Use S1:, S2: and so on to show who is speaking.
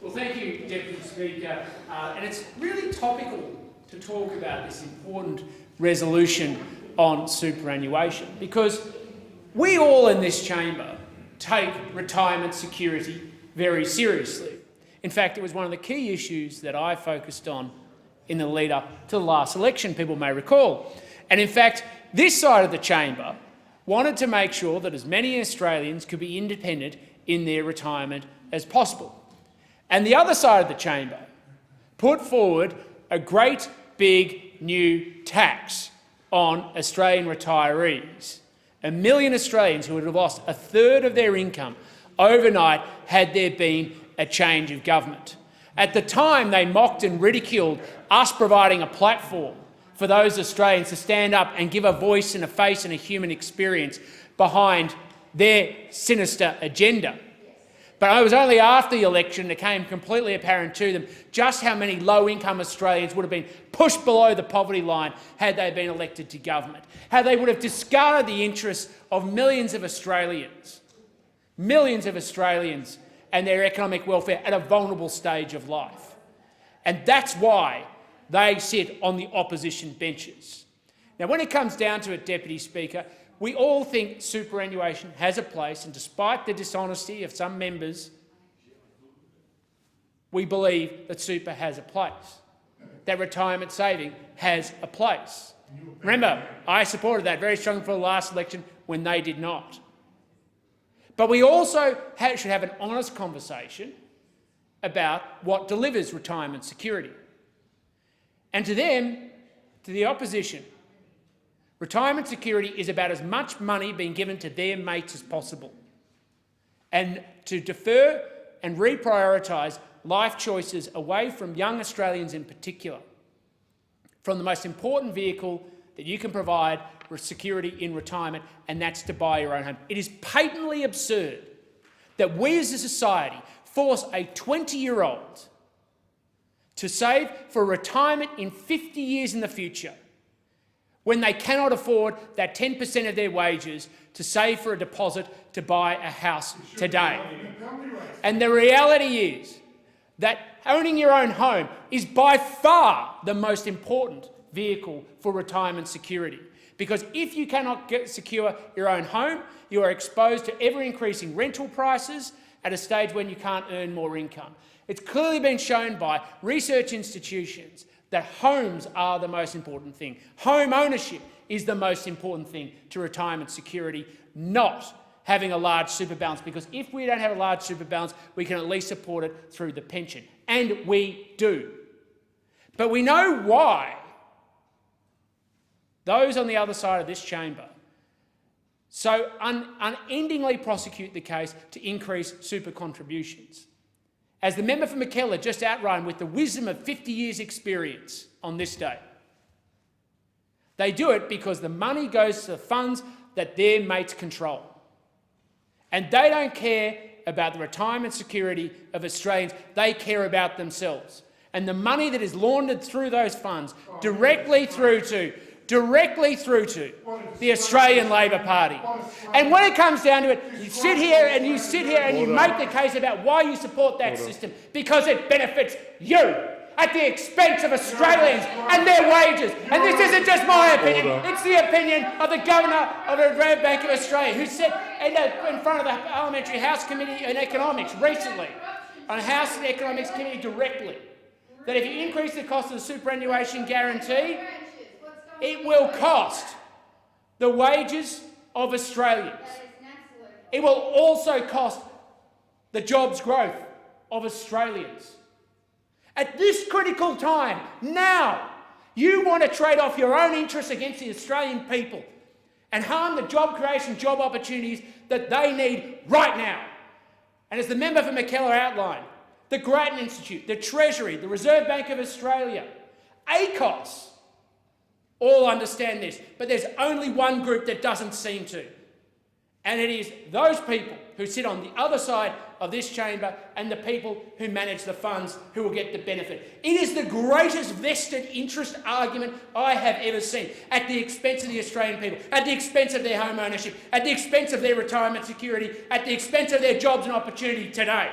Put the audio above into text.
S1: Well,
S2: thank you, Deputy Speaker. And it's really topical to talk about this important resolution on superannuation, because we all in this chamber take retirement security very seriously. In fact, it was one of the key issues that I focused on in the lead up to the last election, people may recall. And in fact, this side of the chamber wanted to make sure that as many Australians could be independent in their retirement as possible. And the other side of the chamber put forward a great big new tax on Australian retirees. 1 million Australians who would have lost a third of their income overnight had there been a change of government. At the time, they mocked and ridiculed us providing a platform for those Australians to stand up and give a voice and a face and a human experience behind their sinister agenda. But it was only after the election it became completely apparent to them just how many low-income Australians would have been pushed below the poverty line had they been elected to government, how they would have discarded the interests of millions of Australians and their economic welfare at a vulnerable stage of life. And that's why they sit on the opposition benches. Now, when it comes down to it, Deputy Speaker, we all think superannuation has a place, and despite the dishonesty of some members, we believe that super has a place, that retirement saving has a place. Remember, I supported that very strongly for the last election when they did not. But we also should have an honest conversation about what delivers retirement security. And to them, to the opposition, retirement security is about as much money being given to their mates as possible, and to defer and reprioritise life choices away from young Australians in particular, from the most important vehicle that you can provide for security in retirement, and that's to buy your own home. It is patently absurd that we as a society force a 20-year-old to save for retirement in 50 years in the future when they cannot afford that 10% of their wages to save for a deposit to buy a house today. And the reality is that owning your own home is by far the most important vehicle for retirement security, because if you cannot secure your own home, you are exposed to ever-increasing rental prices at a stage when you can't earn more income. It's clearly been shown by research institutions that homes are the most important thing. Home ownership is the most important thing to retirement security, not having a large super balance, because if we don't have a large super balance, we can at least support it through the pension. And we do. But we know why those on the other side of this chamber so unendingly prosecute the case to increase super contributions. As the member for Mackellar just outlined with the wisdom of 50 years' experience on this day, they do it because the money goes to the funds that their mates control. And they don't care about the retirement security of Australians, they care about themselves. And the money that is laundered through those funds directly through to the Australian Labor Party. And when it comes down to it, you sit here and you make the case about why you support that system, because it benefits you at the expense of Australians and their wages. And this isn't just my opinion, it's the opinion of the Governor of the Reserve Bank of Australia, who said in front of the Parliamentary House Committee on Economics recently, on House Economics Committee directly, that if you increase the cost of the superannuation guarantee, it will cost the wages of Australians. It will also cost the jobs growth of Australians. At this critical time, now, you want to trade off your own interests against the Australian people and harm the job creation, job opportunities that they need right now. And as the member for Mackellar outlined, the Grattan Institute, the Treasury, the Reserve Bank of Australia, ACOS, all understand this, but there's only one group that doesn't seem to, and it is those people who sit on the other side of this chamber and the people who manage the funds who will get the benefit. It is the greatest vested interest argument I have ever seen, at the expense of the Australian people, at the expense of their home ownership, at the expense of their retirement security, at the expense of their jobs and opportunity today.